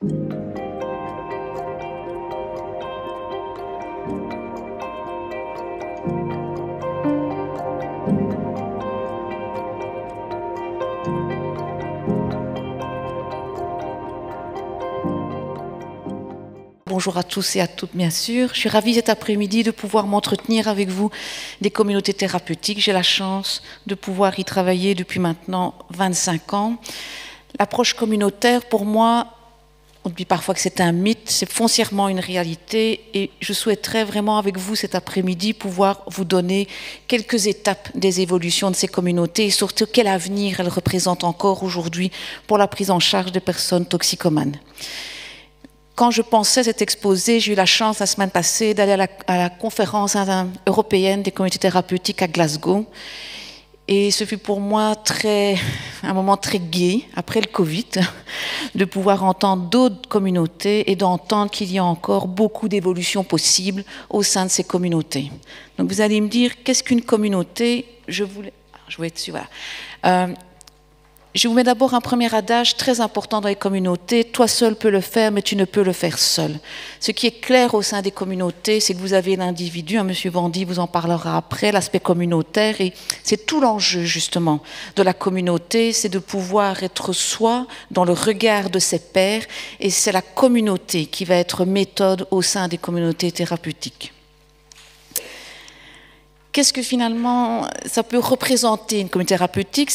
Bonjour à tous et à toutes, bien sûr. Je suis ravie cet après-midi de pouvoir m'entretenir avec vous des communautés thérapeutiques. J'ai la chance de pouvoir y travailler depuis maintenant 25 ans. L'approche communautaire, pour moi, on dit parfois que c'est un mythe, c'est foncièrement une réalité et je souhaiterais vraiment avec vous cet après-midi pouvoir vous donner quelques étapes des évolutions de ces communautés et surtout quel avenir elles représentent encore aujourd'hui pour la prise en charge des personnes toxicomanes. Quand je pensais cet exposé, j'ai eu la chance la semaine passée d'aller à la conférence européenne des communautés thérapeutiques à Glasgow. Et ce fut pour moi un moment très gai, après le Covid, de pouvoir entendre d'autres communautés et d'entendre qu'il y a encore beaucoup d'évolutions possibles au sein de ces communautés. Donc vous allez me dire, qu'est-ce qu'une communauté? Je vais être sûr, voilà. Je vous mets d'abord un premier adage très important dans les communautés. Toi seul peux le faire, mais tu ne peux le faire seul. Ce qui est clair au sein des communautés, c'est que vous avez l'individu, M. Vandy vous en parlera après, l'aspect communautaire, et c'est tout l'enjeu justement de la communauté, c'est de pouvoir être soi dans le regard de ses pairs, et c'est la communauté qui va être méthode au sein des communautés thérapeutiques. Qu'est-ce que finalement ça peut représenter une communauté thérapeutique?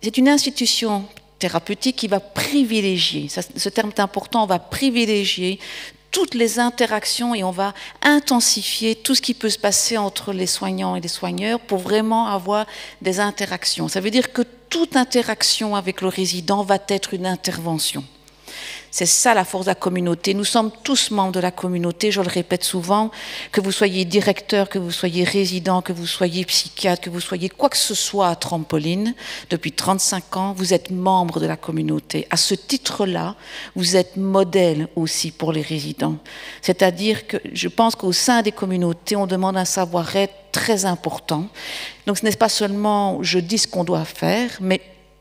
C'est une institution thérapeutique qui va privilégier, ce terme est important, on va privilégier toutes les interactions et on va intensifier tout ce qui peut se passer entre les soignants et les soigneurs pour vraiment avoir des interactions. Ça veut dire que toute interaction avec le résident va être une intervention. C'est ça la force de la communauté. Nous sommes tous membres de la communauté, je le répète souvent, que vous soyez directeur, que vous soyez résident, que vous soyez psychiatre, que vous soyez quoi que ce soit à Trampoline, depuis 35 ans, vous êtes membre de la communauté. À ce titre-là, vous êtes modèle aussi pour les résidents. C'est-à-dire que je pense qu'au sein des communautés, on demande un savoir-être très important. Donc ce n'est pas seulement je dis ce qu'on doit faire, mais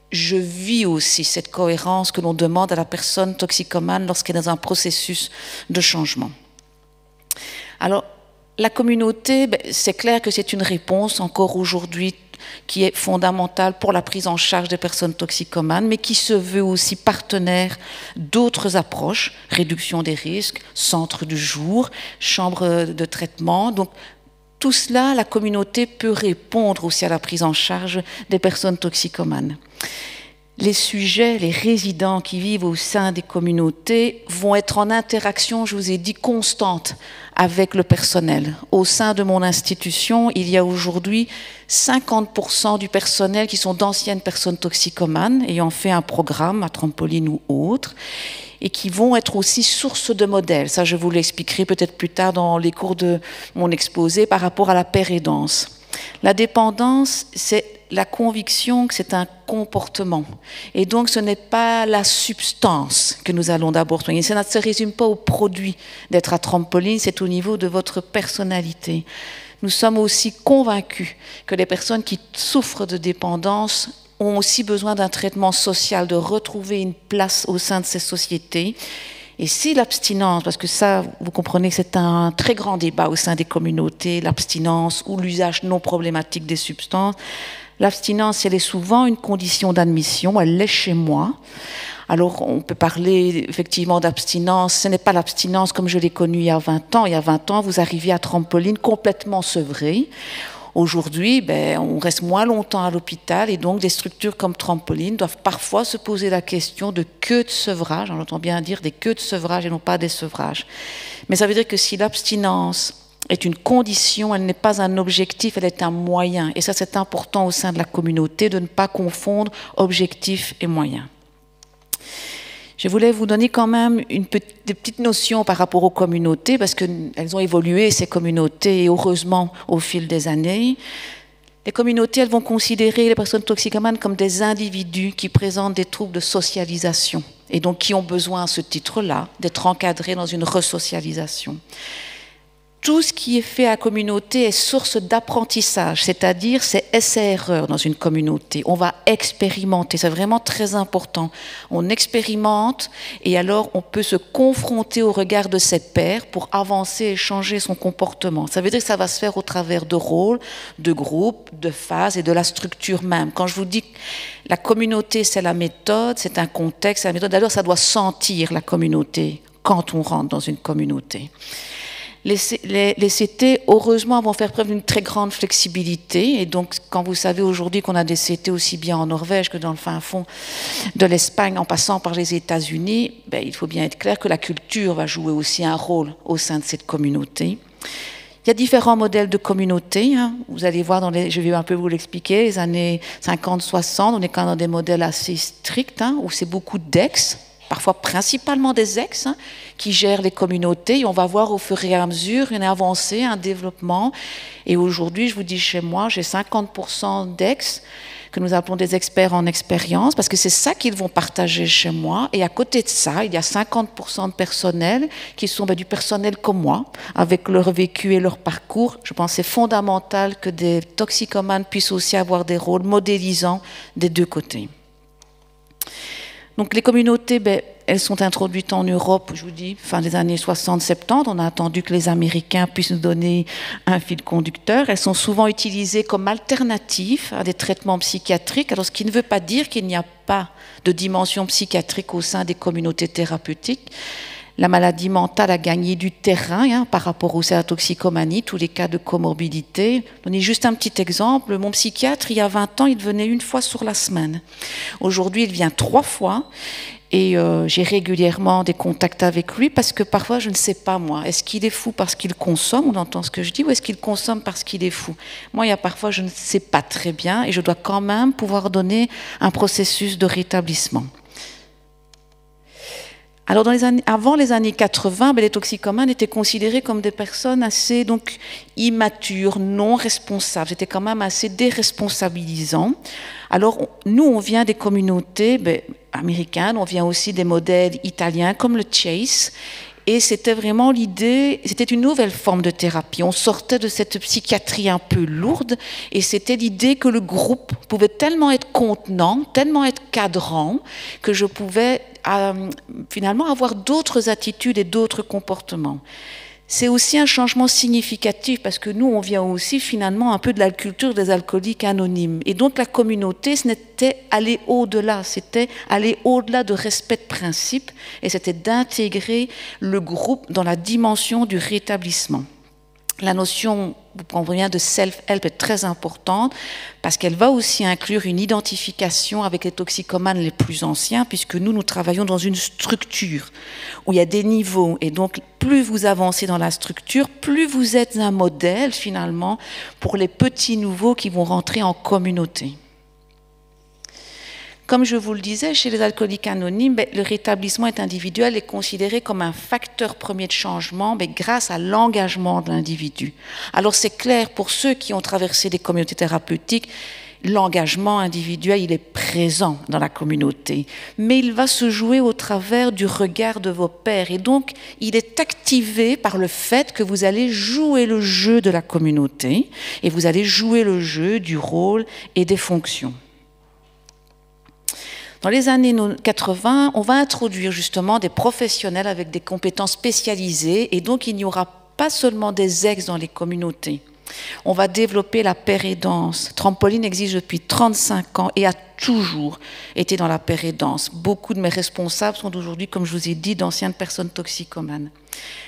je vis aussi cette cohérence que l'on demande à la personne toxicomane lorsqu'elle est dans un processus de changement. Alors, la communauté, c'est clair que c'est une réponse encore aujourd'hui qui est fondamentale pour la prise en charge des personnes toxicomanes, mais qui se veut aussi partenaire d'autres approches, réduction des risques, centre du jour, chambre de traitement. Donc, tout cela, la communauté peut répondre aussi à la prise en charge des personnes toxicomanes. Les sujets, les résidents qui vivent au sein des communautés vont être en interaction, je vous ai dit, constante avec le personnel. Au sein de mon institution, il y a aujourd'hui 50% du personnel qui sont d'anciennes personnes toxicomanes ayant fait un programme à Trampoline ou autre, et qui vont être aussi source de modèles. Ça, je vous l'expliquerai peut-être plus tard dans les cours de mon exposé par rapport à la pérédance. La dépendance, c'est la conviction que c'est un comportement. Et donc, ce n'est pas la substance que nous allons d'abord soigner. Ça ne se résume pas au produit d'être à Trampoline, c'est au niveau de votre personnalité. Nous sommes aussi convaincus que les personnes qui souffrent de dépendance ont aussi besoin d'un traitement social, de retrouver une place au sein de ces sociétés. Et si l'abstinence, parce que ça, vous comprenez que c'est un très grand débat au sein des communautés, l'abstinence ou l'usage non problématique des substances, l'abstinence, elle est souvent une condition d'admission, elle l'est chez moi. Alors, on peut parler effectivement d'abstinence. Ce n'est pas l'abstinence comme je l'ai connue il y a 20 ans. Il y a 20 ans, vous arriviez à Trampoline complètement sevré. Aujourd'hui, on reste moins longtemps à l'hôpital et donc des structures comme Trampoline doivent parfois se poser la question de queues de sevrage. On entend bien dire des queues de sevrage et non pas des sevrages. Mais ça veut dire que si l'abstinence est une condition, elle n'est pas un objectif, elle est un moyen. Et ça, c'est important au sein de la communauté de ne pas confondre objectif et moyen. Je voulais vous donner quand même des petites notions par rapport aux communautés, parce qu'elles ont évolué, ces communautés, et heureusement, au fil des années. Les communautés, elles vont considérer les personnes toxicomanes comme des individus qui présentent des troubles de socialisation, et donc qui ont besoin, à ce titre-là, d'être encadrés dans une resocialisation. tout ce qui est fait à la communauté est source d'apprentissage, c'est-à-dire c'est essai-erreur dans une communauté. On va expérimenter, c'est vraiment très important. On expérimente et alors on peut se confronter au regard de ses pairs pour avancer et changer son comportement. Ça veut dire que ça va se faire au travers de rôles, de groupes, de phases et de la structure même. Quand je vous dis que la communauté c'est la méthode, c'est un contexte, c'est la méthode, alors ça doit sentir la communauté quand on rentre dans une communauté. Les CT, heureusement, vont faire preuve d'une très grande flexibilité. Et donc, quand vous savez aujourd'hui qu'on a des CT aussi bien en Norvège que dans le fin fond de l'Espagne, en passant par les États-Unis, il faut bien être clair que la culture va jouer aussi un rôle au sein de cette communauté. Il y a différents modèles de communauté. Vous allez voir, je vais un peu vous l'expliquer, les années 50-60, on est quand même dans des modèles assez stricts, où c'est beaucoup d'ex, parfois principalement des ex, qui gèrent les communautés. Et on va voir au fur et à mesure une avancée, un développement. Et aujourd'hui, je vous dis chez moi, j'ai 50% d'ex, que nous appelons des experts en expérience, parce que c'est ça qu'ils vont partager chez moi. Et à côté de ça, il y a 50% de personnel qui sont du personnel comme moi, avec leur vécu et leur parcours. Je pense que c'est fondamental que des toxicomanes puissent aussi avoir des rôles modélisants des deux côtés. Donc les communautés, elles sont introduites en Europe, je vous dis, fin des années 60-70. On a attendu que les Américains puissent nous donner un fil conducteur. Elles sont souvent utilisées comme alternatives à des traitements psychiatriques, alors ce qui ne veut pas dire qu'il n'y a pas de dimension psychiatrique au sein des communautés thérapeutiques. La maladie mentale a gagné du terrain par rapport à la toxicomanie, tous les cas de comorbidité. Donnez juste un petit exemple. Mon psychiatre, il y a 20 ans, il venait une fois sur la semaine. Aujourd'hui, il vient 3 fois. Et j'ai régulièrement des contacts avec lui parce que parfois, je ne sais pas, moi, est-ce qu'il est fou parce qu'il consomme, on entend ce que je dis, ou est-ce qu'il consomme parce qu'il est fou? Moi, il y a parfois, je ne sais pas très bien et je dois quand même pouvoir donner un processus de rétablissement. Alors, avant les années 80, les toxicomanes étaient considérés comme des personnes assez immatures, non responsables. C'était quand même assez déresponsabilisant. Alors, nous, on vient des communautés américaines, on vient aussi des modèles italiens comme le Chase. Et c'était vraiment l'idée, c'était une nouvelle forme de thérapie. On sortait de cette psychiatrie un peu lourde et c'était l'idée que le groupe pouvait tellement être contenant, tellement être cadrant, que je pouvais finalement avoir d'autres attitudes et d'autres comportements. C'est aussi un changement significatif parce que nous, on vient aussi finalement un peu de la culture des alcooliques anonymes. Et donc la communauté, ce n'était aller au-delà, c'était aller au-delà de respect de principe et c'était d'intégrer le groupe dans la dimension du rétablissement. La notion, vous comprenez bien, de self-help est très importante parce qu'elle va aussi inclure une identification avec les toxicomanes les plus anciens puisque nous travaillons dans une structure où il y a des niveaux et donc plus vous avancez dans la structure, plus vous êtes un modèle finalement pour les petits nouveaux qui vont rentrer en communauté. Comme je vous le disais, chez les alcooliques anonymes, le rétablissement individuel est considéré comme un facteur premier de changement grâce à l'engagement de l'individu. Alors c'est clair, pour ceux qui ont traversé des communautés thérapeutiques, l'engagement individuel, il est présent dans la communauté, mais il va se jouer au travers du regard de vos pairs. Et donc, il est activé par le fait que vous allez jouer le jeu de la communauté et vous allez jouer le jeu du rôle et des fonctions. Dans les années 80, on va introduire justement des professionnels avec des compétences spécialisées et donc il n'y aura pas seulement des ex dans les communautés. On va développer la pair-aidance. Trampoline existe depuis 35 ans et a toujours été dans la pair-aidance. Beaucoup de mes responsables sont aujourd'hui, comme je vous ai dit, d'anciennes personnes toxicomanes.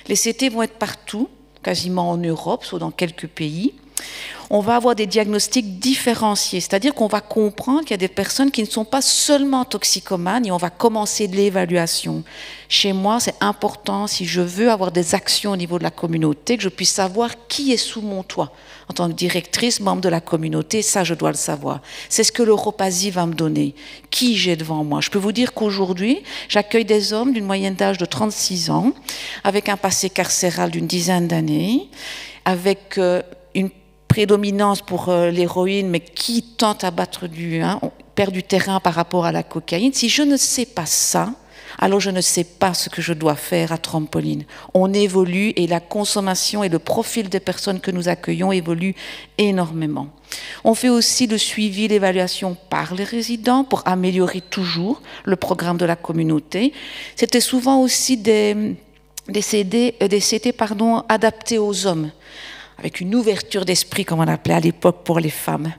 Les CT vont être partout, quasiment en Europe, sauf dans quelques pays. On va avoir des diagnostics différenciés, c'est-à-dire qu'on va comprendre qu'il y a des personnes qui ne sont pas seulement toxicomanes et on va commencer de l'évaluation. Chez moi, c'est important, si je veux avoir des actions au niveau de la communauté, que je puisse savoir qui est sous mon toit. En tant que directrice, membre de la communauté, ça, je dois le savoir. C'est ce que l'Europasie va me donner. Qui j'ai devant moi? Je peux vous dire qu'aujourd'hui, j'accueille des hommes d'une moyenne d'âge de 36 ans, avec un passé carcéral d'une dizaine d'années, avec une prédominance pour l'héroïne, mais qui tente à battre perd du terrain par rapport à la cocaïne. Si je ne sais pas ça, alors je ne sais pas ce que je dois faire à Trampoline. On évolue et la consommation et le profil des personnes que nous accueillons évoluent énormément. On fait aussi le suivi, l'évaluation par les résidents pour améliorer toujours le programme de la communauté. C'était souvent aussi des CT adaptés aux hommes, avec une ouverture d'esprit, comme on appelait à l'époque, pour les femmes.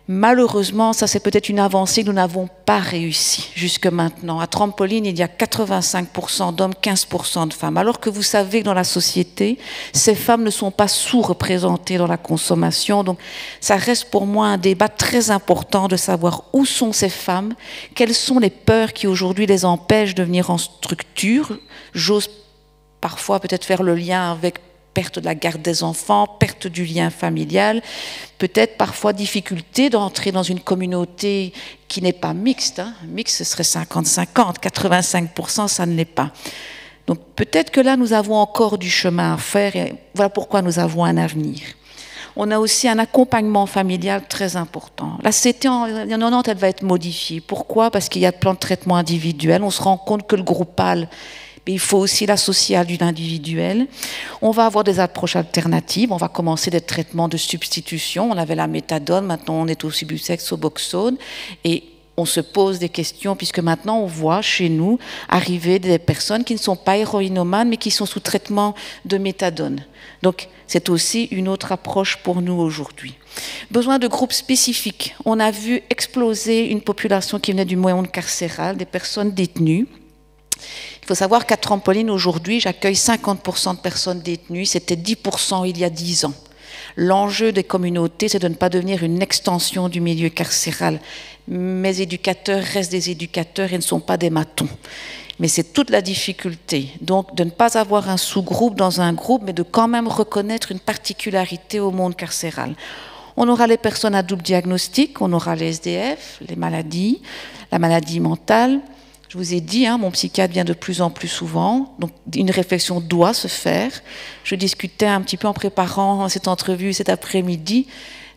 Malheureusement, ça c'est peut-être une avancée que nous n'avons pas réussi jusque maintenant. À Trampoline, il y a 85% d'hommes, 15% de femmes. Alors que vous savez que dans la société, ces femmes ne sont pas sous-représentées dans la consommation. Donc ça reste pour moi un débat très important de savoir où sont ces femmes, quelles sont les peurs qui aujourd'hui les empêchent de venir en structure. J'ose parfois peut-être faire le lien avec perte de la garde des enfants, perte du lien familial, peut-être parfois difficulté d'entrer dans une communauté qui n'est pas mixte. Mixte, ce serait 50-50, 85%, ça ne l'est pas. Donc peut-être que là, nous avons encore du chemin à faire et voilà pourquoi nous avons un avenir. On a aussi un accompagnement familial très important. La CT en 90, elle va être modifiée. Pourquoi? Parce qu'il y a le plan de traitement individuel. On se rend compte que le groupal, il faut aussi l'associer à l'individuel. On va avoir des approches alternatives. On va commencer des traitements de substitution. On avait la méthadone, maintenant on est au Subutex, Suboxone. Et on se pose des questions, puisque maintenant on voit chez nous arriver des personnes qui ne sont pas héroïnomanes, mais qui sont sous traitement de méthadone. Donc c'est aussi une autre approche pour nous aujourd'hui. Besoin de groupes spécifiques. On a vu exploser une population qui venait du monde carcéral, des personnes détenues. Il faut savoir qu'à Trampoline, aujourd'hui, j'accueille 50% de personnes détenues. C'était 10% il y a 10 ans. L'enjeu des communautés, c'est de ne pas devenir une extension du milieu carcéral. Mes éducateurs restent des éducateurs et ne sont pas des matons. Mais c'est toute la difficulté. Donc, de ne pas avoir un sous-groupe dans un groupe, mais de quand même reconnaître une particularité au monde carcéral. On aura les personnes à double diagnostic, on aura les SDF, les maladies, la maladie mentale. Je vous ai dit, mon psychiatre vient de plus en plus souvent, donc une réflexion doit se faire. Je discutais un petit peu en préparant cette entrevue cet après-midi.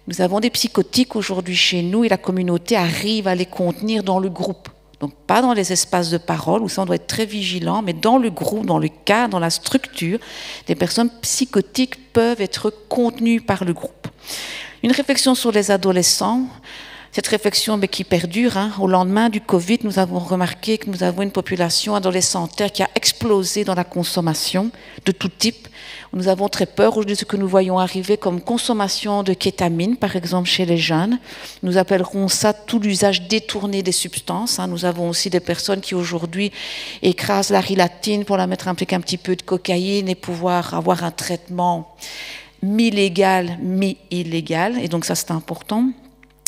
Nous avons des psychotiques aujourd'hui chez nous et la communauté arrive à les contenir dans le groupe. Donc pas dans les espaces de parole, où ça on doit être très vigilant, mais dans le groupe, dans le cadre, dans la structure, des personnes psychotiques peuvent être contenues par le groupe. Une réflexion sur les adolescents. Cette réflexion qui perdure, au lendemain du Covid, nous avons remarqué que nous avons une population adolescentaire qui a explosé dans la consommation de tout type. Nous avons très peur de ce que nous voyons arriver comme consommation de kétamine, par exemple chez les jeunes. Nous appellerons ça tout l'usage détourné des substances. Nous avons aussi des personnes qui aujourd'hui écrasent la rilatine pour la mettre avec un petit peu de cocaïne et pouvoir avoir un traitement mi-légal, mi-illégal. Et donc ça c'est important.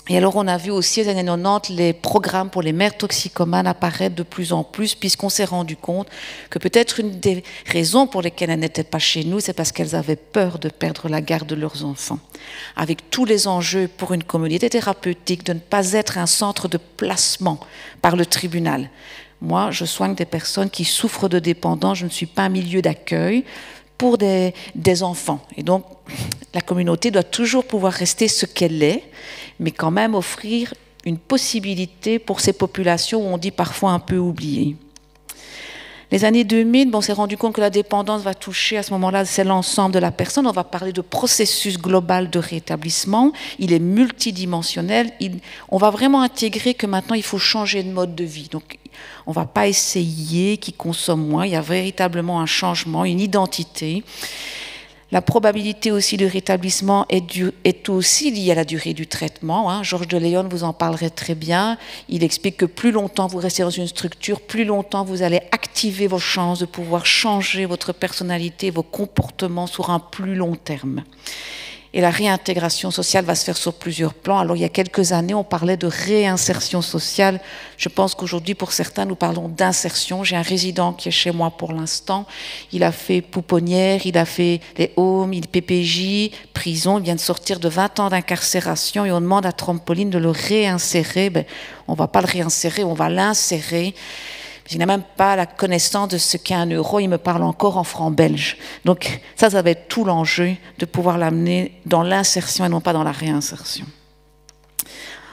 Et alors, on a vu aussi, aux années 90, les programmes pour les mères toxicomanes apparaître de plus en plus, puisqu'on s'est rendu compte que peut-être une des raisons pour lesquelles elles n'étaient pas chez nous, c'est parce qu'elles avaient peur de perdre la garde de leurs enfants. Avec tous les enjeux pour une communauté thérapeutique, de ne pas être un centre de placement par le tribunal. Moi, je soigne des personnes qui souffrent de dépendance, je ne suis pas un milieu d'accueil pour des enfants. Et donc, la communauté doit toujours pouvoir rester ce qu'elle est, mais quand même offrir une possibilité pour ces populations où on dit parfois un peu oubliées. Les années 2000, on s'est rendu compte que la dépendance va toucher, à ce moment-là, c'est l'ensemble de la personne. On va parler de processus global de rétablissement. Il est multidimensionnel. On va vraiment intégrer que maintenant, il faut changer de mode de vie. Donc, on ne va pas essayer qu'ils consomment moins. Il y a véritablement un changement, une identité. La probabilité aussi de rétablissement est aussi liée à la durée du traitement. Georges de Léon vous en parlerait très bien. Il explique que plus longtemps vous restez dans une structure, plus longtemps vous allez activer vos chances de pouvoir changer votre personnalité, vos comportements sur un plus long terme. Et la réintégration sociale va se faire sur plusieurs plans. Alors, il y a quelques années, on parlait de réinsertion sociale. Je pense qu'aujourd'hui, pour certains, nous parlons d'insertion. J'ai un résident qui est chez moi pour l'instant. Il a fait pouponnière, il a fait les homes, il PPJ, prison. Il vient de sortir de 20 ans d'incarcération et on demande à Trampoline de le réinsérer. On ne va pas le réinsérer, on va l'insérer. Il n'a même pas la connaissance de ce qu'est 1 euro, il me parle encore en francs belges. Donc ça va être tout l'enjeu de pouvoir l'amener dans l'insertion et non pas dans la réinsertion.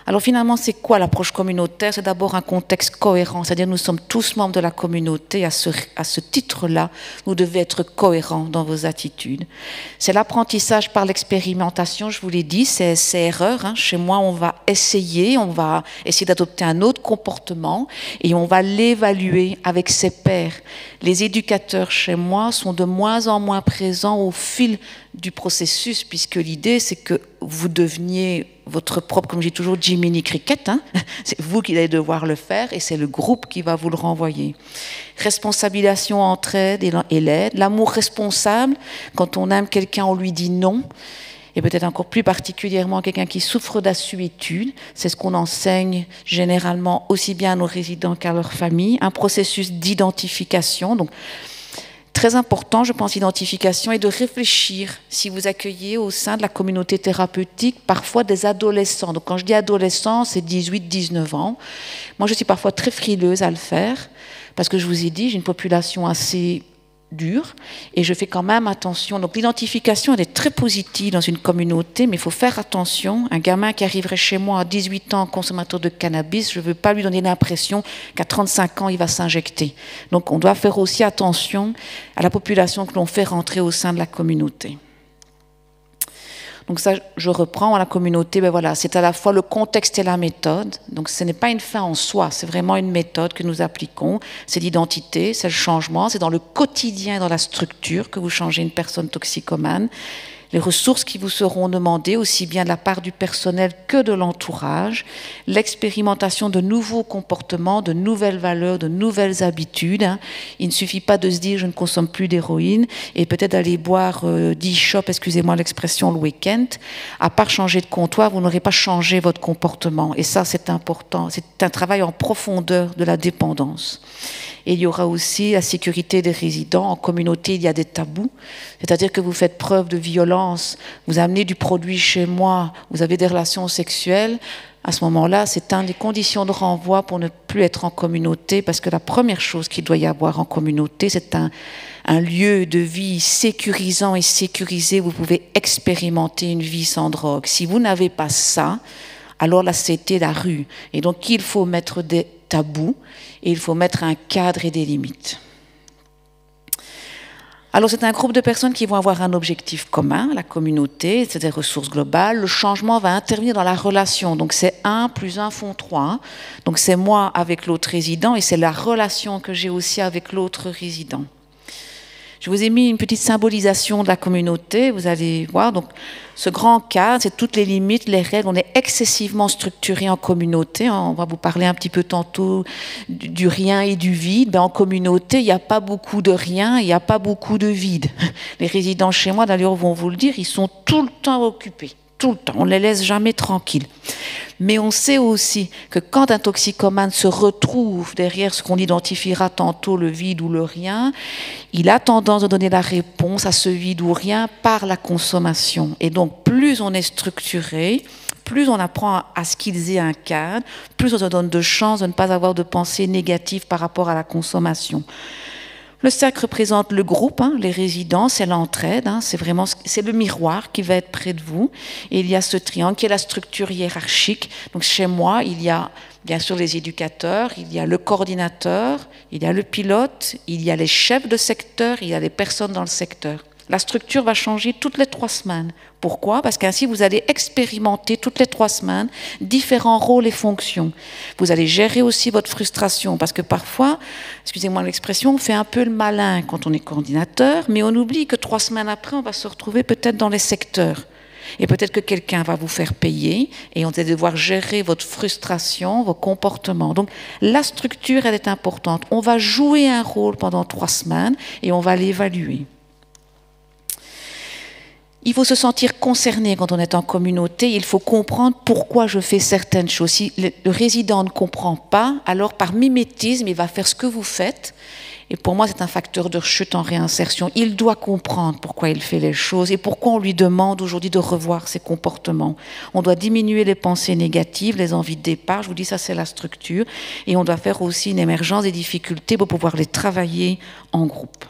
Alors finalement, c'est quoi l'approche communautaire? C'est d'abord un contexte cohérent, c'est-à-dire nous sommes tous membres de la communauté. À ce titre-là, vous devez être cohérent dans vos attitudes. C'est l'apprentissage par l'expérimentation, je vous l'ai dit, c'est erreur. Hein. Chez moi, on va essayer d'adopter un autre comportement et on va l'évaluer avec ses pairs. Les éducateurs chez moi sont de moins en moins présents au fil du processus, puisque l'idée, c'est que vous deveniez votre propre, comme je dis toujours, Jiminy Cricket. Hein. C'est vous qui allez devoir le faire et c'est le groupe qui va vous le renvoyer. Responsabilisation, entraide et l'aide. L'amour responsable, quand on aime quelqu'un, on lui dit non. Et peut-être encore plus particulièrement quelqu'un qui souffre d'assuétude. C'est ce qu'on enseigne généralement aussi bien à nos résidents qu'à leur famille. Un processus d'identification. Donc, très important, je pense, identification, et de réfléchir si vous accueillez au sein de la communauté thérapeutique parfois des adolescents. Donc quand je dis adolescents, c'est 18-19 ans. Moi, je suis parfois très frileuse à le faire parce que je vous ai dit, j'ai une population assez dure et je fais quand même attention. Donc l'identification, elle est très positive dans une communauté, mais il faut faire attention. Un gamin qui arriverait chez moi à 18 ans, consommateur de cannabis, je ne veux pas lui donner l'impression qu'à 35 ans, il va s'injecter. Donc on doit faire aussi attention à la population que l'on fait rentrer au sein de la communauté. Donc ça, je reprends à la communauté, ben voilà, c'est à la fois le contexte et la méthode. Donc ce n'est pas une fin en soi, c'est vraiment une méthode que nous appliquons. C'est l'identité, c'est le changement, c'est dans le quotidien, dans la structure que vous changez une personne toxicomane. Les ressources qui vous seront demandées, aussi bien de la part du personnel que de l'entourage, l'expérimentation de nouveaux comportements, de nouvelles valeurs, de nouvelles habitudes. Il ne suffit pas de se dire « je ne consomme plus d'héroïne » et peut-être d'aller boire 10 chopes, excusez-moi l'expression, le week-end. À part changer de comptoir, vous n'aurez pas changé votre comportement. Et ça, c'est important. C'est un travail en profondeur de la dépendance. Et il y aura aussi la sécurité des résidents. En communauté, il y a des tabous. C'est-à-dire que vous faites preuve de violence, vous amenez du produit chez moi, vous avez des relations sexuelles. À ce moment-là, c'est une des conditions de renvoi pour ne plus être en communauté, parce que la première chose qu'il doit y avoir en communauté, c'est un lieu de vie sécurisant et sécurisé. Vous pouvez expérimenter une vie sans drogue. Si vous n'avez pas ça, alors là, c'était la rue. Et donc, il faut mettre des tabous et il faut mettre un cadre et des limites. Alors, c'est un groupe de personnes qui vont avoir un objectif commun, la communauté, c'est des ressources globales. Le changement va intervenir dans la relation. Donc, c'est 1 + 1 font 3. Donc, c'est moi avec l'autre résident et c'est la relation que j'ai aussi avec l'autre résident. Je vous ai mis une petite symbolisation de la communauté, vous allez voir. Donc, ce grand cadre, c'est toutes les limites, les règles. On est excessivement structuré en communauté. On va vous parler un petit peu tantôt du rien et du vide. Ben, en communauté, il n'y a pas beaucoup de rien, il n'y a pas beaucoup de vide. Les résidents chez moi, d'ailleurs, vont vous le dire, ils sont tout le temps occupés. Tout le temps, on ne les laisse jamais tranquilles. Mais on sait aussi que quand un toxicomane se retrouve derrière ce qu'on identifiera tantôt le vide ou le rien, il a tendance à donner la réponse à ce vide ou rien par la consommation. Et donc, plus on est structuré, plus on apprend à ce qu'ils aient un cadre, plus on se donne de chance de ne pas avoir de pensées négatives par rapport à la consommation. Le cercle représente le groupe, les résidents, c'est l'entraide, c'est le miroir qui va être près de vous. Et il y a ce triangle qui est la structure hiérarchique. Donc chez moi, il y a bien sûr les éducateurs, il y a le coordinateur, il y a le pilote, il y a les chefs de secteur, il y a les personnes dans le secteur. La structure va changer toutes les 3 semaines. Pourquoi? Parce qu'ainsi, vous allez expérimenter toutes les 3 semaines différents rôles et fonctions. Vous allez gérer aussi votre frustration, parce que parfois, excusez-moi l'expression, on fait un peu le malin quand on est coordinateur, mais on oublie que 3 semaines après, on va se retrouver peut-être dans les secteurs. Et peut-être que quelqu'un va vous faire payer, et on va devoir gérer votre frustration, vos comportements. Donc, la structure, elle est importante. On va jouer un rôle pendant 3 semaines, et on va l'évaluer. Il faut se sentir concerné quand on est en communauté, il faut comprendre pourquoi je fais certaines choses. Si le résident ne comprend pas, alors par mimétisme, il va faire ce que vous faites. Et pour moi, c'est un facteur de rechute en réinsertion. Il doit comprendre pourquoi il fait les choses et pourquoi on lui demande aujourd'hui de revoir ses comportements. On doit diminuer les pensées négatives, les envies de départ. Je vous dis, ça, c'est la structure. Et on doit faire aussi une émergence des difficultés pour pouvoir les travailler en groupe.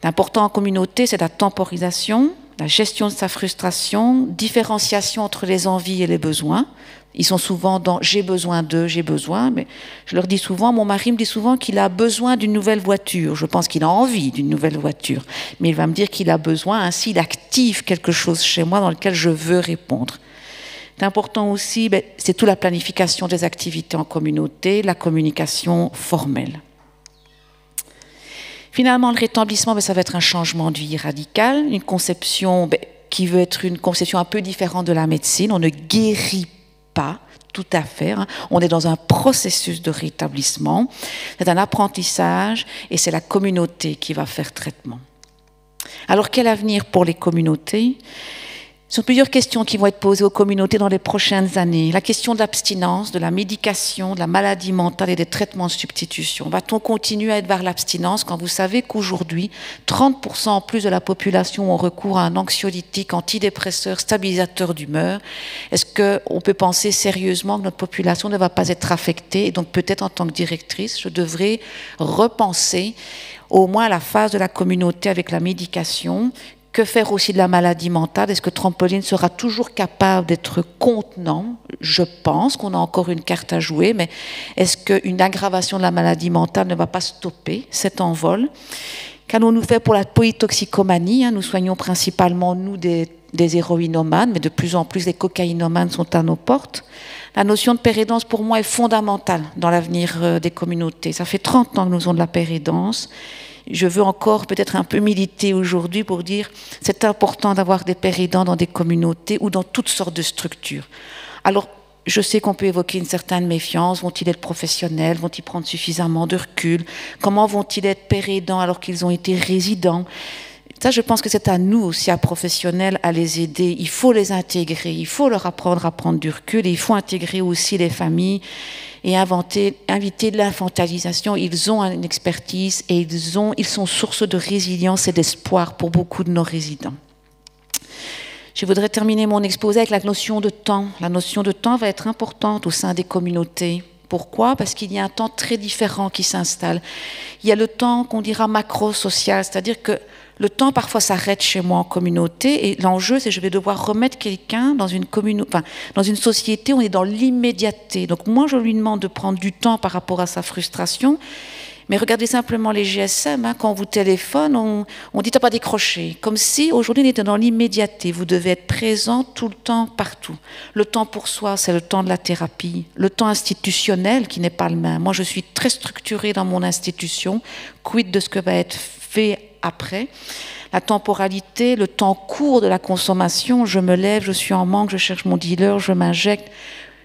L'important en communauté, c'est la temporisation, la gestion de sa frustration, différenciation entre les envies et les besoins. Ils sont souvent dans « j'ai besoin d'eux, j'ai besoin », mais je leur dis souvent, mon mari me dit souvent qu'il a besoin d'une nouvelle voiture. Je pense qu'il a envie d'une nouvelle voiture, mais il va me dire qu'il a besoin, ainsi il active quelque chose chez moi dans lequel je veux répondre. C'est important aussi, c'est toute la planification des activités en communauté, la communication formelle. Finalement, le rétablissement, ça va être un changement de vie radical, une conception qui veut être une conception un peu différente de la médecine. On ne guérit pas tout à fait. On est dans un processus de rétablissement. C'est un apprentissage et c'est la communauté qui va faire traitement. Alors, quel avenir pour les communautés ? Ce sont plusieurs questions qui vont être posées aux communautés dans les prochaines années. La question de l'abstinence, de la médication, de la maladie mentale et des traitements de substitution. Va-t-on continuer à être vers l'abstinence quand vous savez qu'aujourd'hui, 30% en plus de la population ont recours à un anxiolytique, antidépresseur, stabilisateur d'humeur? Est-ce qu'on peut penser sérieusement que notre population ne va pas être affectée? Et donc peut-être en tant que directrice, je devrais repenser au moins la phase de la communauté avec la médication. Que faire aussi de la maladie mentale? Est-ce que Trampoline sera toujours capable d'être contenant? Je pense qu'on a encore une carte à jouer, mais est-ce qu'une aggravation de la maladie mentale ne va pas stopper cet envol? Qu'allons-nous faire pour la polytoxicomanie? Nous soignons principalement, nous, des héroïnomanes, mais de plus en plus les cocaïnomanes sont à nos portes. La notion de pérédance, pour moi, est fondamentale dans l'avenir des communautés. Ça fait 30 ans que nous avons de la pérédance. Je veux encore peut-être un peu militer aujourd'hui pour dire c'est important d'avoir des péridants dans des communautés ou dans toutes sortes de structures. Alors, je sais qu'on peut évoquer une certaine méfiance. Vont-ils être professionnels? Vont-ils prendre suffisamment de recul? Comment vont-ils être péridants alors qu'ils ont été résidents? Ça, je pense que c'est à nous aussi, à professionnels, à les aider. Il faut les intégrer, il faut leur apprendre à prendre du recul et il faut intégrer aussi les familles et inviter de l'infantilisation. Ils ont une expertise et ils sont source de résilience et d'espoir pour beaucoup de nos résidents. Je voudrais terminer mon exposé avec la notion de temps. La notion de temps va être importante au sein des communautés. Pourquoi? Parce qu'il y a un temps très différent qui s'installe. Il y a le temps qu'on dira macro-social, c'est-à-dire que le temps parfois s'arrête chez moi en communauté et l'enjeu c'est que je vais devoir remettre quelqu'un dans une dans une société où on est dans l'immédiateté. Donc moi je lui demande de prendre du temps par rapport à sa frustration. Mais regardez simplement les GSM, quand on vous téléphone, on dit t'as pas décroché. Comme si aujourd'hui on était dans l'immédiateté. Vous devez être présent tout le temps, partout. Le temps pour soi, c'est le temps de la thérapie. Le temps institutionnel qui n'est pas le même. Moi je suis très structurée dans mon institution. Quid de ce que va être fait après. La temporalité, le temps court de la consommation, je me lève, je suis en manque, je cherche mon dealer, je m'injecte,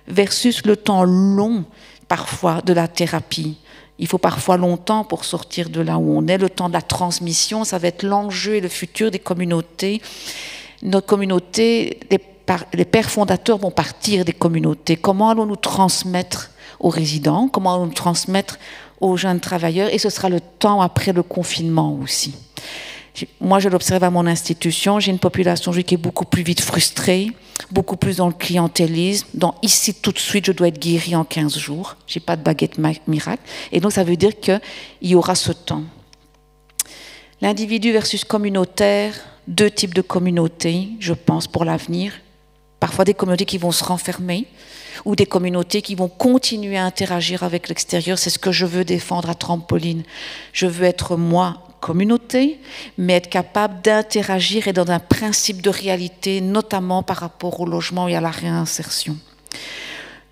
versus le temps long, parfois, de la thérapie. Il faut parfois longtemps pour sortir de là où on est. Le temps de la transmission, ça va être l'enjeu et le futur des communautés. Notre communauté, les pères fondateurs vont partir des communautés. Comment allons-nous transmettre aux résidents? Comment allons-nous transmettre aux jeunes travailleurs? Et ce sera le temps après le confinement aussi. Moi, je l'observe à mon institution, j'ai une population qui est beaucoup plus vite frustrée, beaucoup plus dans le clientélisme, dans ici tout de suite, je dois être guéri en 15 jours, je n'ai pas de baguette miracle, et donc ça veut dire qu'il y aura ce temps. L'individu versus communautaire, deux types de communautés, je pense, pour l'avenir. Parfois des communautés qui vont se renfermer, ou des communautés qui vont continuer à interagir avec l'extérieur. C'est ce que je veux défendre à Trampoline. Je veux être moi, communauté, mais être capable d'interagir et dans un principe de réalité, notamment par rapport au logement et à la réinsertion.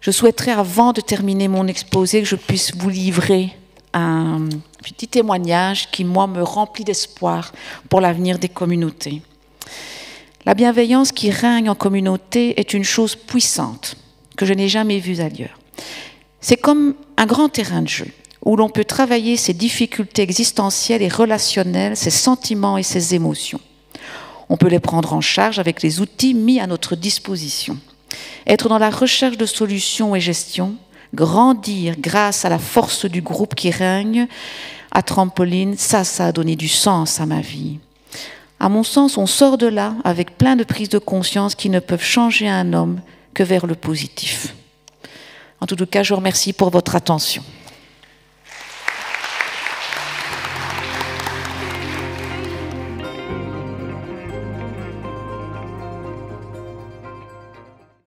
Je souhaiterais, avant de terminer mon exposé, que je puisse vous livrer un petit témoignage qui, moi, me remplit d'espoir pour l'avenir des communautés. La bienveillance qui règne en communauté est une chose puissante que je n'ai jamais vue ailleurs. C'est comme un grand terrain de jeu où l'on peut travailler ses difficultés existentielles et relationnelles, ses sentiments et ses émotions. On peut les prendre en charge avec les outils mis à notre disposition. Être dans la recherche de solutions et gestion, grandir grâce à la force du groupe qui règne à Trampoline, ça a donné du sens à ma vie. À mon sens, on sort de là avec plein de prises de conscience qui ne peuvent changer un homme que vers le positif. En tout cas, je vous remercie pour votre attention.